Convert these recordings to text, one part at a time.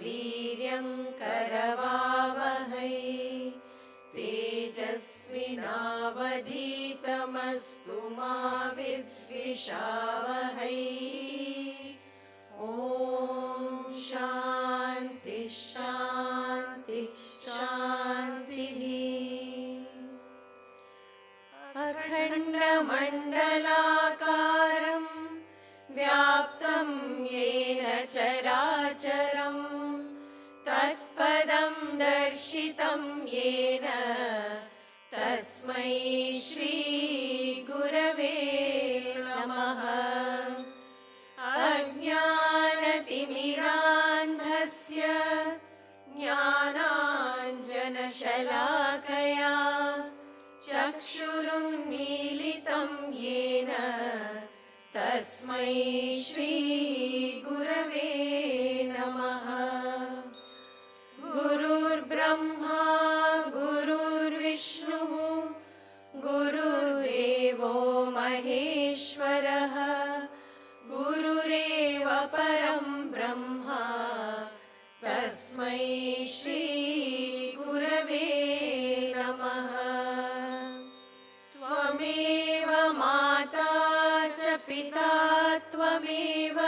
वीर्यं करवावहै तेजस्विनावधीतमस्तु मा विद्विषावहै। ॐ शान्ति शान्ति शान्तिः। अखण्डमण्डलाकारं व्याप्तं येन चराचरं तत्पदं दर्शितं येन तस्मै श्रीगुरवे नमः। अज्ञानतिमिरान्धस्य ज्ञानाञ्जनशलाकया चक्षुरुन्मीलितं येन तस्मै श्रीगुरवे नमः। गुरुर्ब्रह्मा गुरुर्विष्णुः गुरुर्देवो महेश्वरः गुरुरेव परं ब्रह्म तस्मै श्रीगुरवे नमः। त्वमेव माता च पिता त्वमेव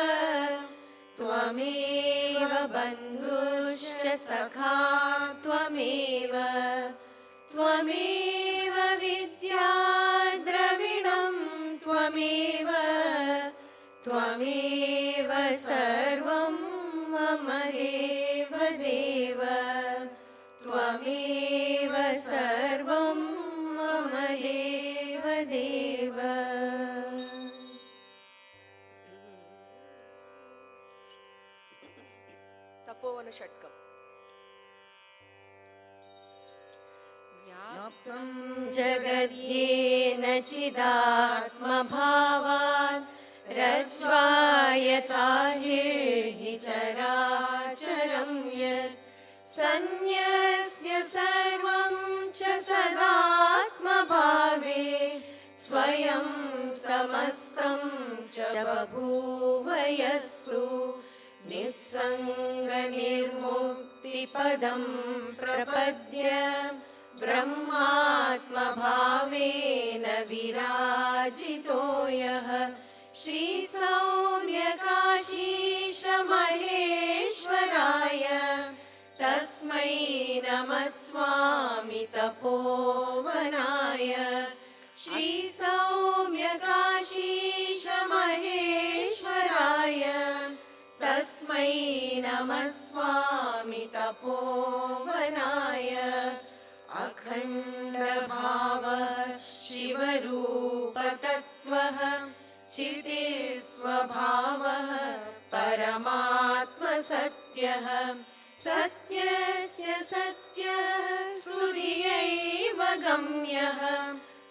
त्वमेव बन्धुश्च सखा त्वमेव त्वमेव विद्या द्रविणं त्वमेव त्वमेव सर्वं मम देव देव त्वमेव सर्वं मम देव देव। तपोवन षट्कम्। व्याप्तं जगद्येन चिदात्मभावात् रज्ज्वायता हि चराचरं यत् सन्न्यस्य सर्वं च सदात्मभावे स्वयं समस्तं च बभूव यस्तु निस्सङ्गनिर्मुक्तिपदं प्रपद्य ब्रह्मात्मभावेन विराजितो यः श्रीसौम्यकाशीशमहेश्वराय तस्मै नमः स्वामी तपोवनाय। श्रीसौम्यकाशीशमहेश्वराय तस्मै नमः स्वामी तपोवनाय। अखण्डभाव शिवरूपतत्त्वः चितिस्वभावः परमात्मसत्यः सत्यस्य सत्यः सुधियैव गम्यः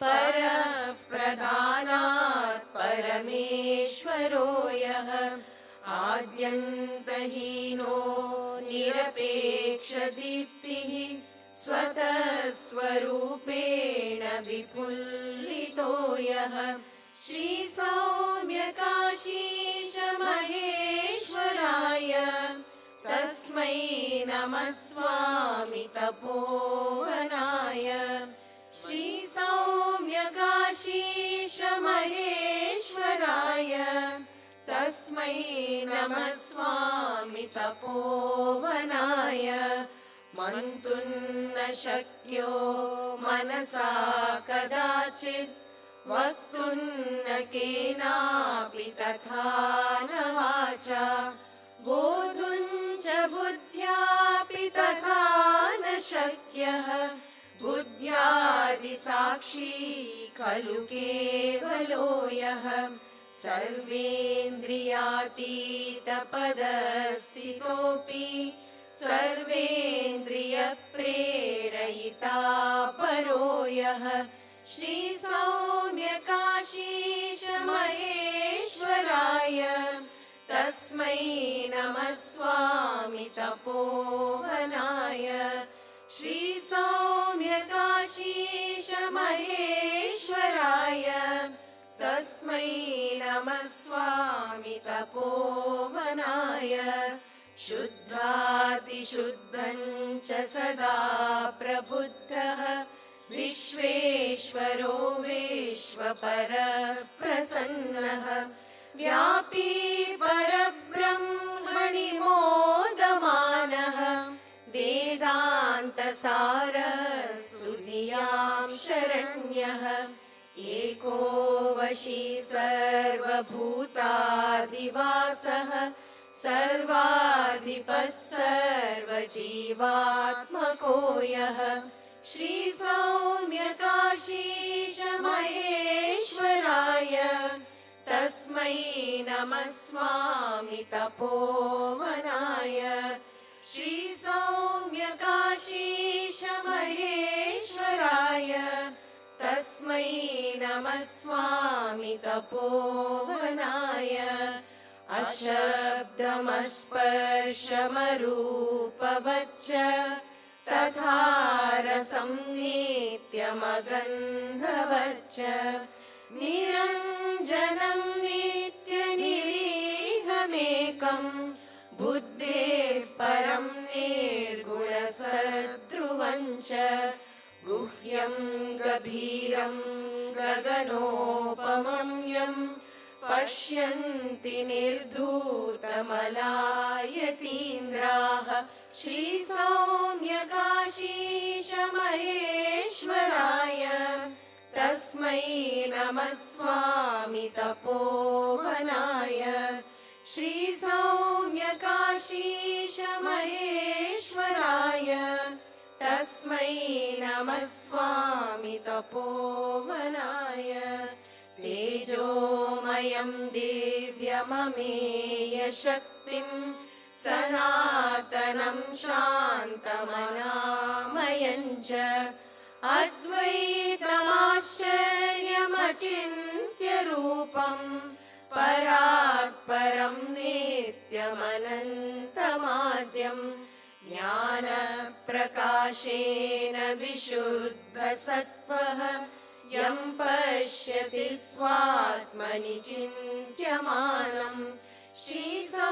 परप्रधानात् परमेश्वरो यः आद्यन्तहीनो निरपेक्षदीप्तिः स्वतः स्वरूपेण विपुल्लितो यः श्रीसौम्यकाशीशमहेश्वराय तस्मै नमः स्वामी तपोवनाय। श्रीसौम्यकाशीशमहेश्वराय तस्मै नमः स्वामी तपोवनाय। मन्तुन्न शक्यो मनसा कदाचित् वक्तुन्न केनापि तथा न वाचा बोधुञ्च बुद्ध्यापि तथा न शक्यः बुद्ध्यादिसाक्षी खलु केवलो यः सर्वेन्द्रियातीतपदस्थितोऽपि सर्वेन्द्रियप्रेरयिता परो यः श्रीसौम्यकाशीशमहेश्वराय तस्मै नमः स्वामी तपोवनाय। श्रीसौम्यकाशीशमहेश्वराय तस्मै नमः स्वामी तपोवनाय। शुद्ध शुद्धातिशुद्धं च सदा प्रबुद्धः विश्वेश्वरो विश्वपरः प्रसन्नः व्यापी परब्रह्मणि मोदमानः वेदान्तसारः सुधियां शरण्यः एको वशी सर्वभूतादिवासः सर्वाधिपः सर्वजीवात्मको यः श्रीसौम्यकाशीश महेश्वराय तस्मै नमः स्वामी तपोवनाय श्रीसौम्यकाशीश महेश्वराय तस्मै नमः स्वामी तपोवनाय अशब्दमस्पर्शमरूपवच्च तथा रसं नित्यमगन्धवच्च निरञ्जनं नित्यनिरीहमेकं बुद्धेः परं निर्गुणसद्ध्रुवं च गुह्यं गभीरं गगनोपमं यं पश्यन्ति निर्धूतमलायतीन्द्राः श्रीसौम्यकाशीश महेश्वराय तस्मै नमः स्वामी तपोवनाय श्रीसौम्यकाशीश महेश्वराय तस्मै नमः स्वामी तपोवनाय तेजोमयं दिव्यममेयशक्तिं सनातनं शान्तमनामयं च अद्वैतमाश्चर्यमचिन्त्यरूपं परात्परं नित्यमनन्तमाद्यं ज्ञानप्रकाशेन विशुद्धसत्त्वः यं पश्यति स्वात्मनि चिन्त्यमानं श्रीसौम्यकाशीश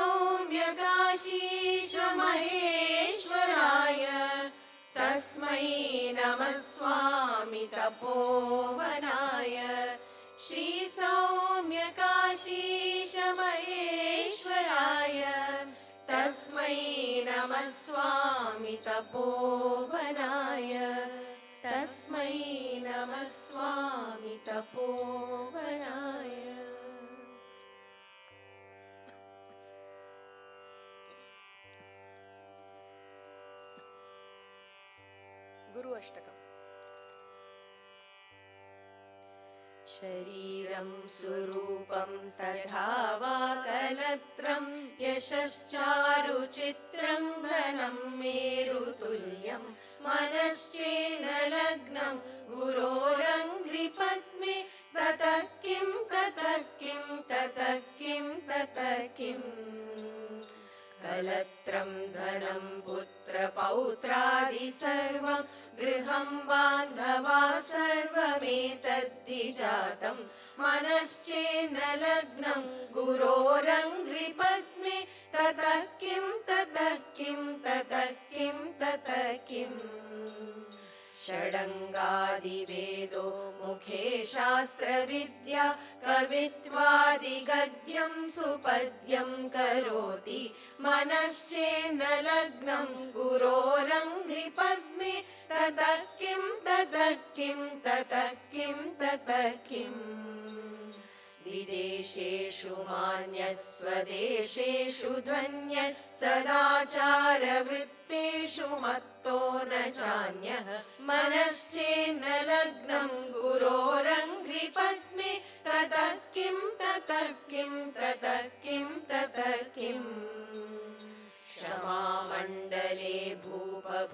महेश्वराय तस्मै नमः स्वामी तपोवनाय श्रीसौम्यकाशीश महेश्वराय तस्मै नमः स्वामी तपोवनाय तस्मै नमः स्वामी तपोवनाय गुरु अष्टकम् शरीरं स्वरूपं तथा वा कलत्रं यशश्चारुचित्रं धनं मेरुतुल्यं मनश्चेनलग्नं गुरोरङ्घ्रिपद्मे ततः किं ततः किं ततः किं ततः किम् कलत्रं धनं पुत्रपौत्रादि सर्वं गृहं बान्धवा सर्वमेतद्धि जातं मनश्चेन्नलग्नं गुरोरङ्घ्रिपद्मे ततः किं ततः किं ततः किं ततः किम् षडङ्गादिवेदो मुखे शास्त्रविद्या कवित्वादिगद्यं सुपद्यं करोति मनश्चेन्नलग्नं गुरोरङ्घ्रिपद्मे ततः किं ततः किं ततः किं ततः किम् विदेशेषु मान्यः स्वदेशेषु ध्वन्यः सदाचारवृत्तेषु मत्तो न चान्यः मनश्चेन्नलग्नं गुरोरङ्घ्रिपद्मे ततः किं ततः किं ततः किं ततः किम् क्षमामण्डले भूपभूपालवृन्दै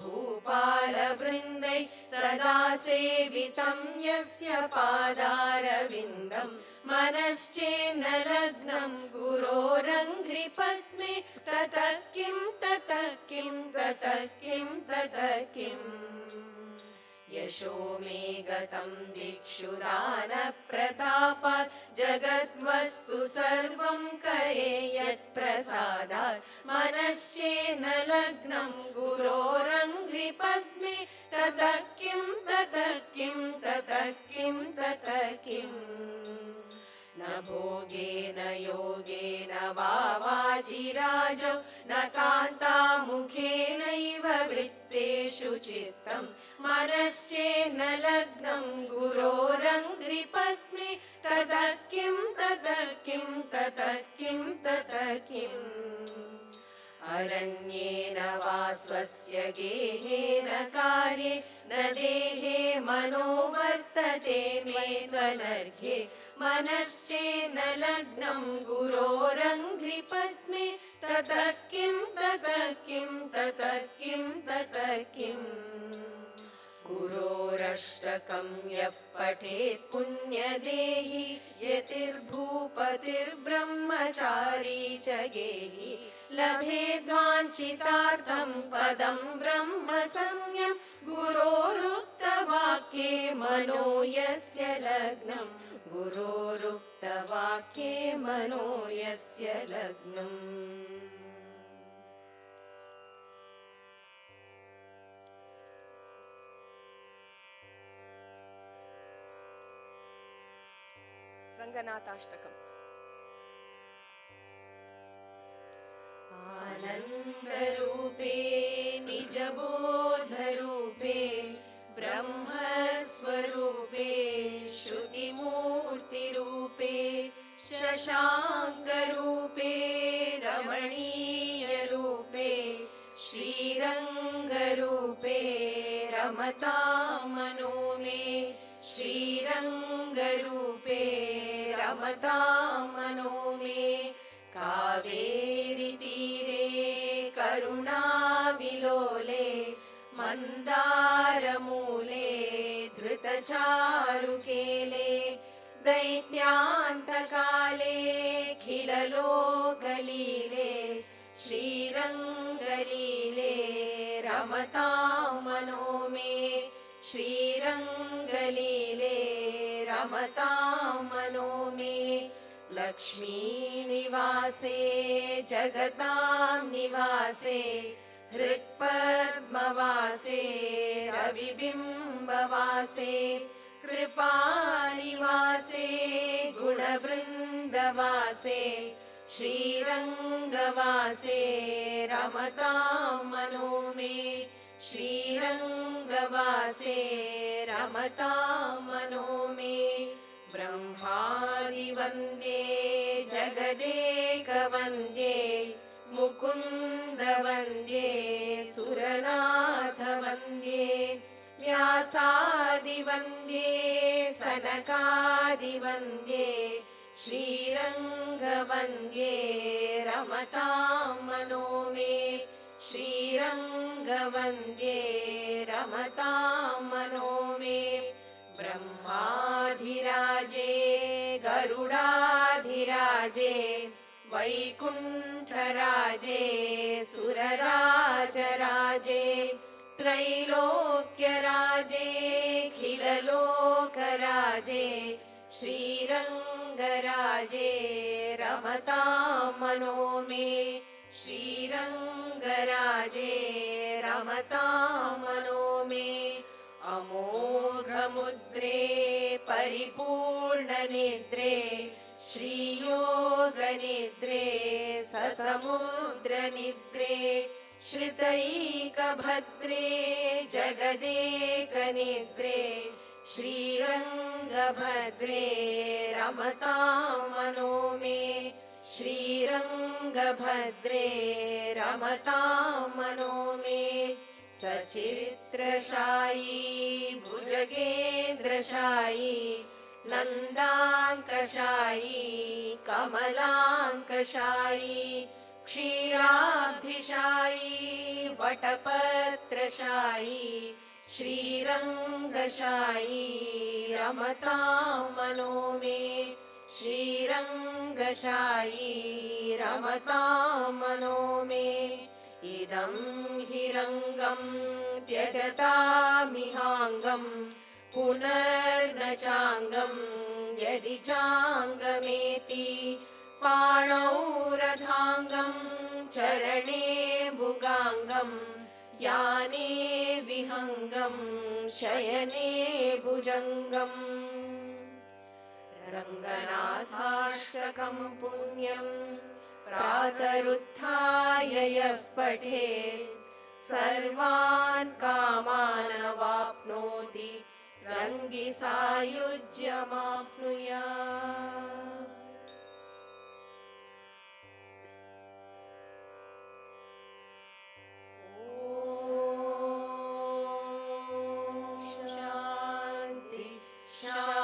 सदा सेवितं यस्य पादारविन्दं मनश्चेन्नलग्नं गुरोरङ्घ्रिपद्मे ततः किं ततः किं ततः किं ततः किम् यशो मे गतं दिक्षु दानप्रतापात् जगद्वस्तु सर्वं करे यत्प्रसादात् मनश्चेन लग्नं गुरोरङ्घ्रिपद्मे ततः किं ततः किं ततः किं ततः किम् न भोगेन योगेन वा वाजिराजौ न कान्तामुखेनैव वृत्तेषु चित्तं मनश्चेन्न लग्नं गुरोरङ्घ्रिपद्मे ततः किं ततः किं ततः किं ततः किम् अरण्येन वा स्वस्य गेहेन कार्ये न देहे मनो वर्तते मे त्वनर्घ्ये मनश्चेन्न लग्नं गुरोरङ्घ्रिपद्मे ततः किं ततः किं ततः किं ततः किम् गुरोरष्टकं यः पठेत् पुण्यदेहि यतिर्भूपतिर्ब्रह्मचारी च गेहि लभेद्वाञ्छितार्थं पदं ब्रह्म संज्ञं गुरोरुक्तवाक्ये मनो यस्य लग्नं गुरोरुक्तवाक्ये मनो यस्य लग्नम् रङ्गनाथाष्टकम् आनन्दरूपे निजबोधरूपे ब्रह्मस्वरूपे श्रुतिमूर्तिरूपे शशाङ्करूपे रमणीयरूपे श्रीरङ्गरूपे रमतां मनो मे श्रीरङ्गरूपे रमतां मनो मे कावेरीतीरे करुणाविलोले मन्दारमूले धृतचारुकेले दैत्यान्तकाले खिललोकलीले श्रीरङ्गलीले रमतां मनो मे श्रीरङ्गलीले रमतां मनो मे लक्ष्मीनिवासे जगतां निवासे हृत्पद्मवासे रविबिम्बवासे कृपानिवासे गुणवृन्दवासे श्रीरङ्गवासे रमतां मनो मे श्रीरङ्गवासे रमतां मनो मे ब्रह्मादिवन्द्ये जगदेकवन्द्ये मुकुन्दवन्द्ये सुरनाथवन्द्ये व्यासादिवन्द्ये सनकादिवन्द्ये श्रीरङ्गवन्द्ये रमतां मनो मे श्रीरङ्गवन्द्ये रमतां मनो मे ब्रह्माधिराजे गरुडाधिराजे वैकुण्ठराजे सुरराजराजे त्रैलोक्यराजे खिललोकराजे श्रीरङ्गराजे रमतां मनो मे श्रीरङ्गराजे रमतां मनो मे अमोघमुद्रे परिपूर्णनिद्रे श्रीयोगनिद्रे ससमुद्रनिद्रे श्रितैकभद्रे जगदेकनिद्रे श्रीरङ्गभद्रे रमतां मनो मे श्रीरङ्गभद्रे रमतां मनो मे सचित्रशायी भुजगेन्द्रशायी नन्दाङ्कशायी कमलाङ्कशायी क्षीराब्धिशायी वटपत्रशायी श्रीरङ्गशायी रमतां मनो मे श्रीरङ्गशायी रमतां मनो मे इदं हि रङ्गं त्यजतामिहाहम् चाङ्गं पुनर्न चाङ्गं यदि चाङ्गमेति पाणौ रथाङ्गं चरणे भुगाङ्गं याने विहङ्गं शयने भुजङ्गम् रङ्गनाथाष्टकं पुण्यं प्रातरुत्थाय यः पठेत् सर्वान् कामानवाप्नोति रङ्गिसायुज्यमाप्नुयात्। ॐ शान्ति शान्ति।